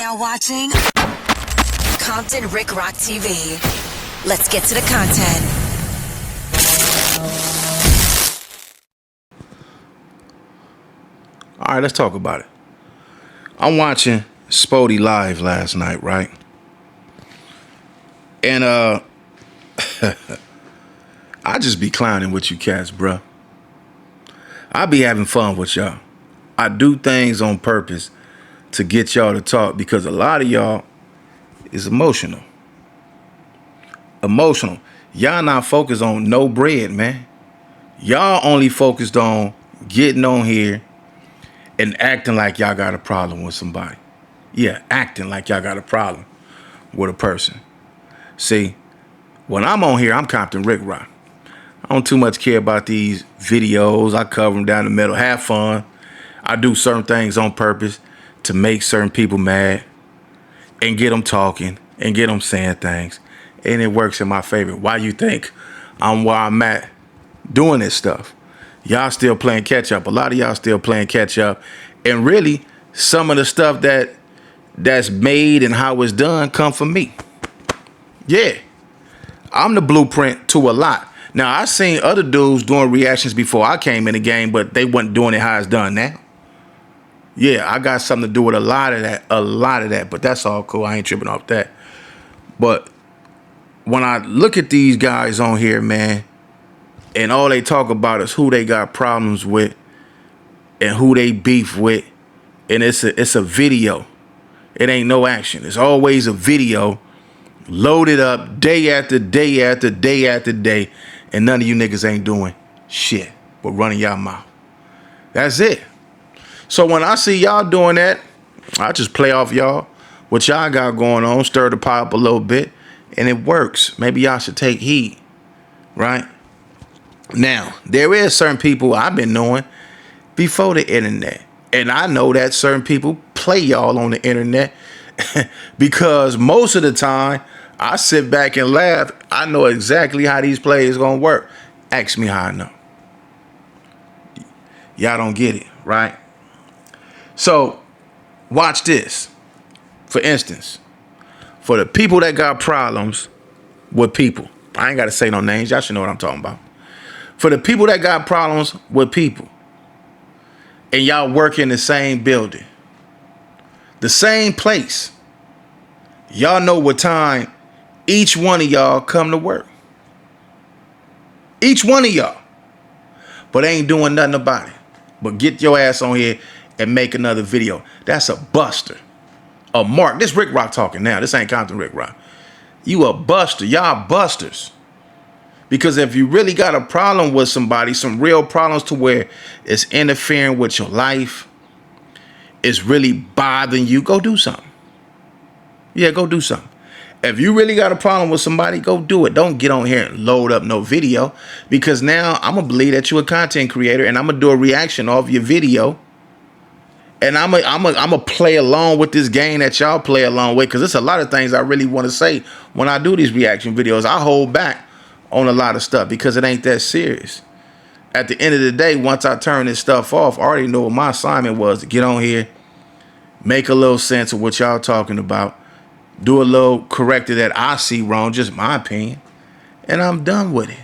now watching Compton Rick Rock TV. Let's get to the content. All right, let's talk about it. I'm watching Spody live last night, right? And I just be clowning with you cats, bruh. I be having fun with y'all. I do things on purpose to get y'all to talk because a lot of y'all is emotional. Y'all not focused on no bread, man. Y'all only focused on getting on here and acting like y'all got a problem with somebody. Yeah, acting like y'all got a problem with a person. See, when I'm on here, I'm Compton Rick Rock. I don't too much care about these videos. I cover them down the middle, have fun. I do certain things on purpose to make certain people mad and get them talking and get them saying things. And it works in my favor. Why you think I'm where I'm at doing this stuff? Y'all still playing catch up. A lot of y'all still playing catch up. And really, some of the stuff that's made and how it's done come from me. Yeah. I'm the blueprint to a lot. Now, I seen other dudes doing reactions before I came in the game, but they wasn't doing it how it's done now. Yeah, I got something to do with a lot of that, but that's all cool. I ain't tripping off that. But when I look at these guys on here, man, and all they talk about is who they got problems with and who they beef with, and it's a video. It ain't no action. It's always a video loaded up day after day after day after day, and none of you niggas ain't doing shit but running y'all mouth. That's it. So when I see y'all doing that, I just play off y'all, what y'all got going on, stir the pot up a little bit, and it works. Maybe y'all should take heed, right? Now, there is certain people I've been knowing before the internet, and I know that certain people play y'all on the internet because most of the time, I sit back and laugh. I know exactly how these plays gonna work. Ask me how I know. Y'all don't get it, right? So, watch this. For instance, for the people that got problems with people, I ain't got to say no names. Y'all should know what I'm talking about. For the people that got problems with people, and y'all work in the same building, the same place, y'all know what time each one of y'all come to work. Each one of y'all. But ain't doing nothing about it. But get your ass on here and make another video. That's a buster. A mark. This Rick Rock talking now. This ain't Compton Rick Rock. You a buster. Y'all busters. Because if you really got a problem with somebody, some real problems to where it's interfering with your life, it's really bothering you, go do something. Yeah, go do something. If you really got a problem with somebody, go do it. Don't get on here and load up no video, because now I'm going to believe that you're a content creator and I'm going to do a reaction off your video. And I'm a play along with this game that y'all play along with, because there's a lot of things I really want to say when I do these reaction videos. I hold back on a lot of stuff because it ain't that serious. At the end of the day, once I turn this stuff off, I already know what my assignment was: to get on here, make a little sense of what y'all talking about, do a little corrective that I see wrong, just my opinion, and I'm done with it.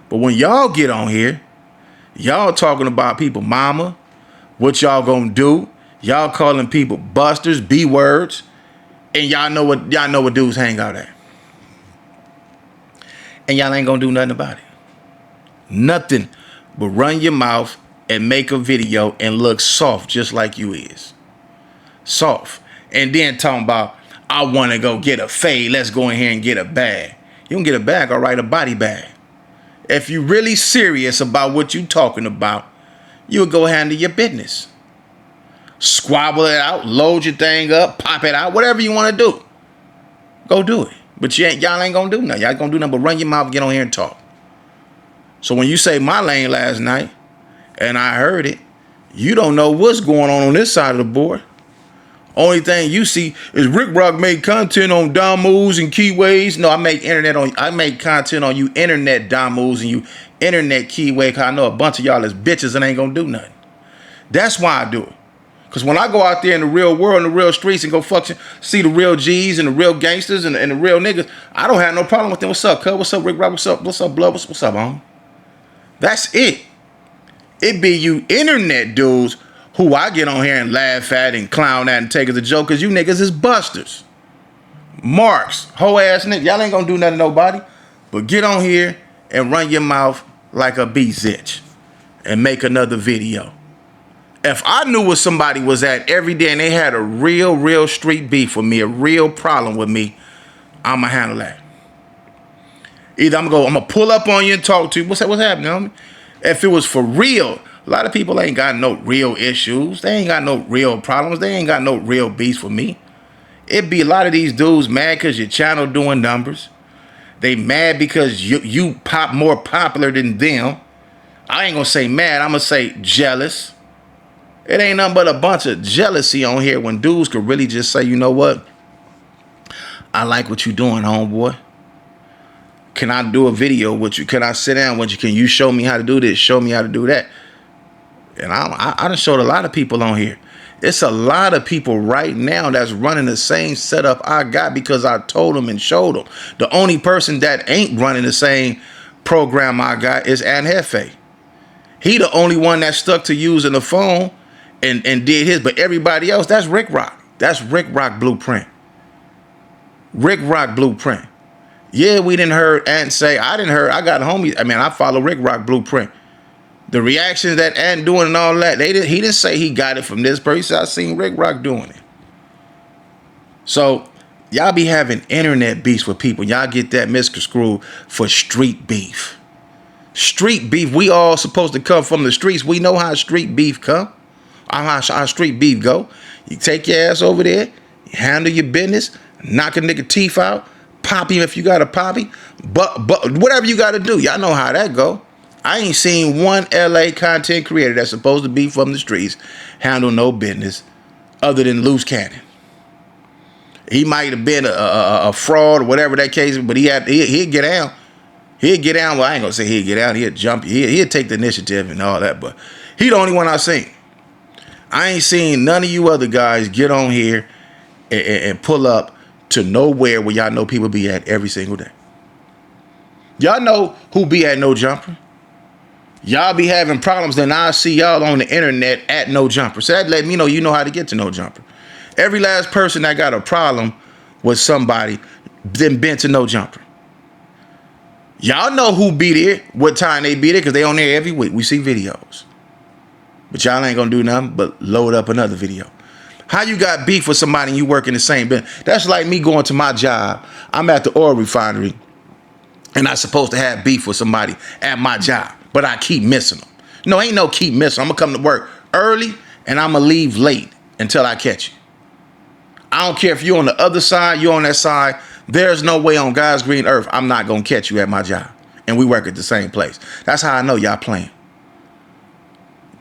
But when y'all get on here, y'all talking about people mama, what y'all gonna do, y'all calling people busters, B words, and y'all know what dudes hang out at. And y'all ain't gonna do nothing about it. Nothing but run your mouth and make a video and look soft just like you is. Soft. And then talking about, I want to go get a fade. Let's go in here and get a bag. You can get a bag, all right, a body bag. If you really serious about what you talking about, you'll go handle your business. Squabble it out, load your thing up, pop it out, whatever you want to do. Go do it. But y'all ain't going to do nothing. Y'all going to do nothing but run your mouth, get on here and talk. So when you say my lane last night, and I heard it, you don't know what's going on this side of the board. Only thing you see is Rick Rock make content on dumb moves and keyways. No, I make content on you internet dumb moves and you internet keyway, because I know a bunch of y'all is bitches and ain't gonna do nothing. That's why I do it. Because when I go out there in the real world, in the real streets, and go function, see the real G's and the real gangsters and the real niggas, I don't have no problem with them. What's up, cuz? What's up, Rick Rock? What's up, blood? What's up, homie? That's it. It be you internet dudes who I get on here and laugh at and clown at and take as a joke, because you niggas is busters. Marks, hoe ass niggas. Y'all ain't gonna do nothing to nobody. But get on here and run your mouth like a bitch and make another video. If I knew where somebody was at every day and they had a real street beef with me, a real problem with me, I'ma handle that. Either I'm gonna pull up on you and talk to you. What's happening, homie? If it was for real, a lot of people ain't got no real issues. They ain't got no real problems. They ain't got no real beefs with me. It be a lot of these dudes mad because your channel doing numbers. They mad because you pop more popular than them. I ain't gonna say mad, I'm gonna say jealous. It ain't nothing but a bunch of jealousy on here when dudes could really just say, you know what? I like what you doing, homeboy. Can I do a video with you? Can I sit down with you? Can you show me how to do this? Show me how to do that? And I done showed a lot of people on here. It's a lot of people right now that's running the same setup I got because I told them and showed them. The only person that ain't running the same program I got is Anhefe. He the only one that stuck to using the phone and did his, but everybody else, that's Rick Rock. That's Rick Rock Blueprint. Rick Rock Blueprint. Yeah, we didn't heard Ant say, I got homies. I mean, I follow Rick Rock Blueprint. The reactions that Ant doing and all that, he didn't say he got it from this person. He said, I seen Rick Rock doing it. So y'all be having internet beefs with people. Y'all get that misconstrued for street beef. Street beef, we all supposed to come from the streets. We know how street beef come. How street beef go. You take your ass over there, you handle your business, knock a nigga teeth out, pop him if you got to pop him. But whatever you got to do, y'all know how that go. I ain't seen one LA content creator that's supposed to be from the streets handle no business other than Loose Cannon. He might have been a fraud or whatever that case, but he'd get down. He'd get down. Well, I ain't gonna say he'd get down. He'd jump. He'd take the initiative and all that. But he the only one I seen. I ain't seen none of you other guys get on here and pull up to nowhere where y'all know people be at every single day. Y'all know who be at No Jumper. Y'all be having problems, then I see y'all on the internet at No Jumper. So that let me know you know how to get to No Jumper. Every last person that got a problem with somebody then been to No Jumper. Y'all know who be there, what time they be there, because they on there every week. We see videos. But y'all ain't gonna do nothing but load up another video. How you got beef with somebody and you work in the same business? That's like me going to my job. I'm at the oil refinery and I'm supposed to have beef with somebody at my job, but I keep missing them. No, ain't no keep missing. I'm gonna come to work early and I'm gonna leave late until I catch you. I don't care if you're on the other side, you're on that side. There's no way on God's green earth I'm not gonna catch you at my job. And we work at the same place. That's how I know y'all playing.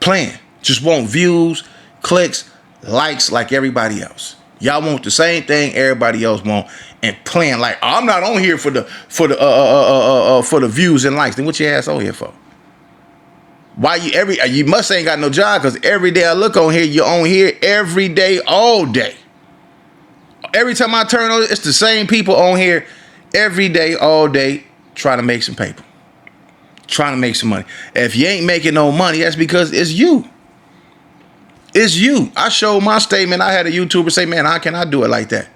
Playing. Just want views, clicks, likes like everybody else. Y'all want the same thing everybody else want and playing like, oh, I'm not on here for the views and likes. Then what your ass on here for? Why you must ain't got no job, because every day I look on here, you're on here every day, all day. Every time I turn on, it's the same people on here every day, all day, trying to make some paper. Trying to make some money. If you ain't making no money, that's because it's you. It's you. I showed my statement. I had a YouTuber say, man, how can I do it like that?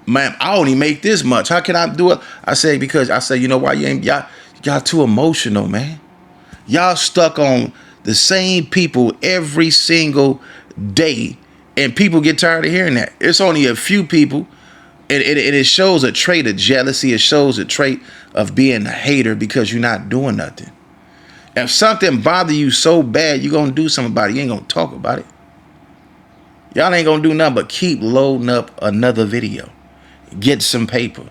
Man, I only make this much. How can I do it? I say, you know why y'all too emotional, man. Y'all stuck on the same people every single day, and people get tired of hearing that. It's only a few people, and it shows a trait of jealousy. It shows a trait of being a hater because you're not doing nothing. If something bothers you so bad, you're going to do something about it. You ain't going to talk about it. Y'all ain't going to do nothing but keep loading up another video. Get some paper.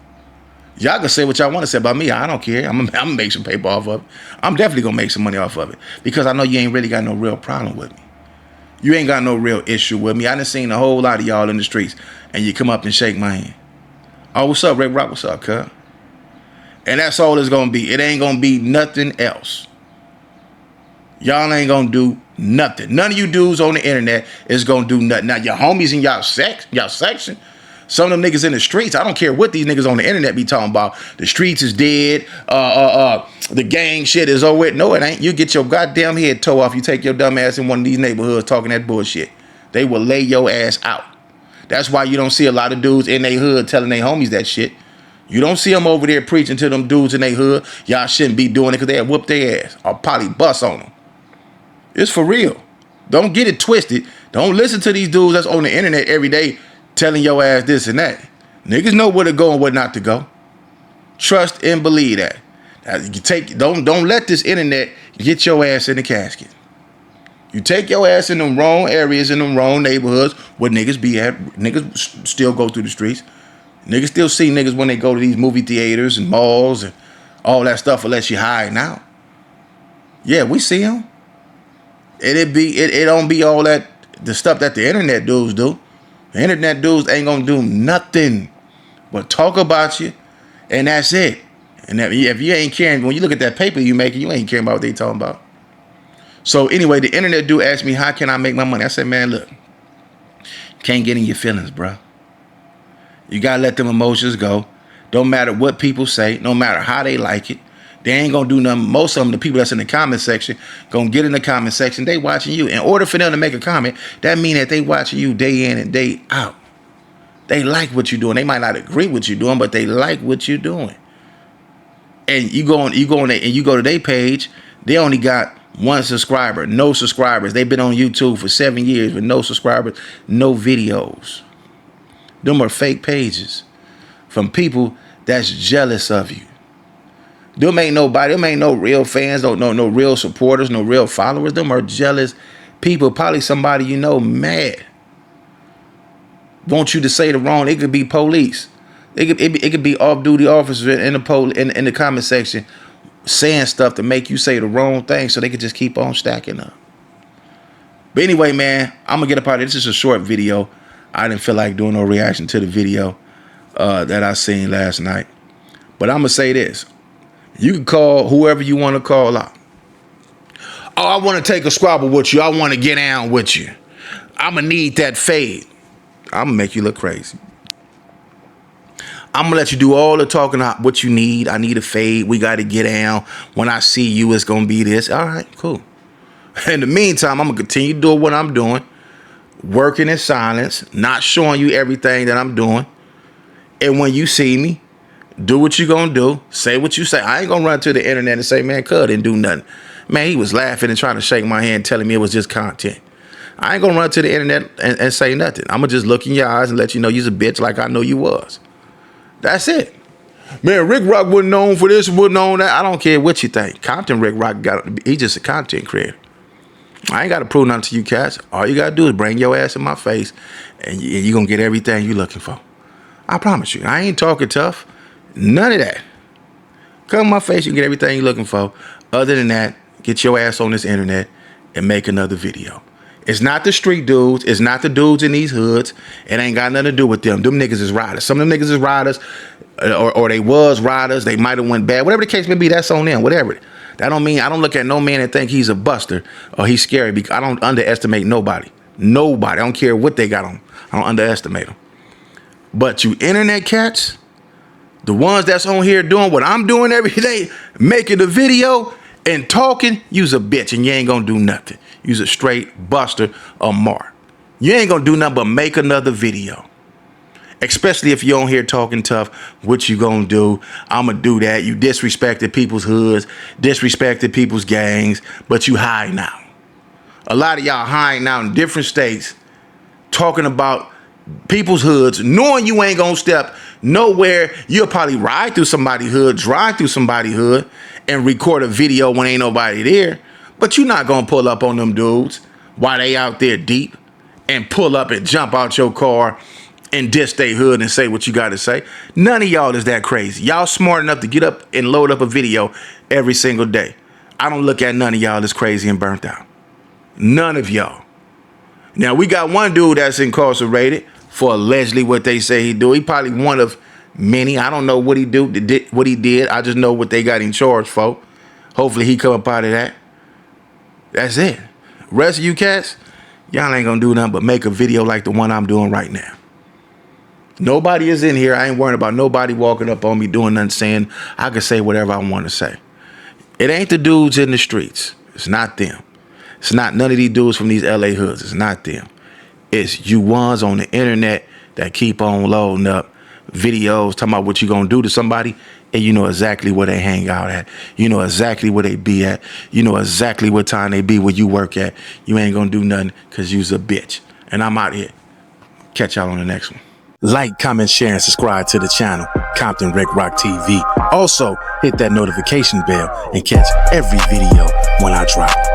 Y'all can say what y'all want to say about me. I don't care. I'm going to make some paper off of it. I'm definitely going to make some money off of it because I know you ain't really got no real problem with me. You ain't got no real issue with me. I done seen a whole lot of y'all in the streets and you come up and shake my hand. Oh, what's up, Rick Rock? What's up, cuz? And that's all it's going to be. It ain't going to be nothing else. Y'all ain't going to do Nothing. None of you dudes on the internet is gonna do nothing. Now your homies in y'all section, some of them niggas in the streets, I don't care what these niggas on the internet be talking about. The streets is dead. The gang shit is over with. No, it ain't. You get your goddamn head toe off. You take your dumb ass in one of these neighborhoods talking that bullshit. They will lay your ass out. That's why you don't see a lot of dudes in their hood telling their homies that shit. You don't see them over there preaching to them dudes in their hood. Y'all shouldn't be doing it because they'll whoop their ass or probably bust on them. It's for real. Don't get it twisted. Don't listen to these dudes that's on the internet every day telling your ass this and that. Niggas know where to go and where not to go. Trust and believe that. Don't let this internet get your ass in the casket. You take your ass in the wrong areas, in the wrong neighborhoods where niggas be at. Niggas still go through the streets. Niggas still see niggas when they go to these movie theaters and malls and all that stuff unless you hide now. Yeah, we see them. It don't be all that the stuff that the internet dudes do. The internet dudes ain't gonna do nothing but talk about you, and that's it. And if you ain't caring, when you look at that paper you making, you ain't caring about what they talking about. So anyway, the internet dude asked me, how can I make my money? I said, man, look, can't get in your feelings, bro. You gotta let them emotions go. Don't matter what people say, no matter how they like it. They ain't gonna do nothing. Most of them, the people that's in the comment section, gonna get in the comment section. They watching you. In order for them to make a comment, that mean that they watching you day in and day out. They like what you're doing. They might not agree with you doing, but they like what you're doing. And you go to their page. They only got 1 subscriber, no subscribers. They've been on YouTube for 7 years with no subscribers, no videos. Them are fake pages from people that's jealous of you. Them ain't nobody. Them ain't no real fans. No real supporters. No real followers. Them are jealous people. Probably somebody you know mad. Want you to say the wrong. It could be police. It could be off-duty officers in the comment section saying stuff to make you say the wrong thing so they could just keep on stacking up. But anyway, man, I'm gonna get up out of here. This is a short video. I didn't feel like doing no reaction to the video that I seen last night. But I'm gonna say this. You can call whoever you want to call out. Oh, I want to take a squabble with you. I want to get down with you. I'm going to need that fade. I'm going to make you look crazy. I'm going to let you do all the talking about what you need. I need a fade. We got to get down. When I see you, it's going to be this. All right, cool. In the meantime, I'm going to continue doing what I'm doing. Working in silence. Not showing you everything that I'm doing. And when you see me, do what you gonna do. Say what you say. I ain't gonna run to the internet and say, man, cuz didn't do nothing. Man, he was laughing and trying to shake my hand, telling me it was just content. I ain't gonna run to the internet and say nothing. I'm gonna just look in your eyes and let you know you's a bitch like I know you was. That's it. Man, Rick Rock wasn't known for this, wasn't known that. I don't care what you think. Compton Rick Rock he's just a content creator. I ain't gotta prove nothing to you cats. All you gotta do is bring your ass in my face and you gonna get everything you looking for. I promise you. I ain't talking tough. None of that. Come in my face, you can get everything you're looking for. Other than that, get your ass on this internet and make another video. It's not the street dudes. It's not the dudes in these hoods. It ain't got nothing to do with them. Them niggas is riders. Some of them niggas is riders, or they was riders. They might have went bad. Whatever the case may be, that's on them. Whatever. That don't mean I don't look at no man and think he's a buster or he's scary, because I don't underestimate nobody. Nobody. I don't care what they got on. I don't underestimate them. But you internet cats, the ones that's on here doing what I'm doing every day, making a video and talking, you's a bitch and you ain't gonna do nothing. You's a straight buster or mark. You ain't gonna do nothing but make another video. Especially if you're on here talking tough, what you gonna do? I'ma do that. You disrespected people's hoods, disrespected people's gangs, but you high now. A lot of y'all high now in different states talking about people's hoods, knowing you ain't gonna step nowhere. You'll probably ride through somebody's hood, drive through somebody's hood, and record a video when ain't nobody there. But you're not gonna pull up on them dudes while they out there deep and pull up and jump out your car and diss they hood and say what you gotta say. None of y'all is that crazy. Y'all smart enough to get up and load up a video every single day. I don't look at none of y'all as crazy and burnt out. None of y'all. Now, we got one dude that's incarcerated for allegedly what they say he do. He probably one of many. I don't know what he did. I just know what they got him charged for. Hopefully he come up out of that. That's it. Rest of you cats, y'all ain't gonna do nothing but make a video like the one I'm doing right now. Nobody is in here. I ain't worrying about nobody walking up on me doing nothing, saying I can say whatever I want to say. It ain't the dudes in the streets. It's not them. It's not none of these dudes from these LA hoods. It's not them. It's you ones on the internet that keep on loading up videos talking about what you gonna do to somebody, and you know exactly where they hang out at. You know exactly where they be at. You know exactly what time they be where you work at. You ain't gonna do nothing because you's a bitch. And I'm out here. Catch y'all on the next one. Like, comment, share, and subscribe to the channel, Compton Rick Rock TV. Also, hit that notification bell and catch every video when I drop.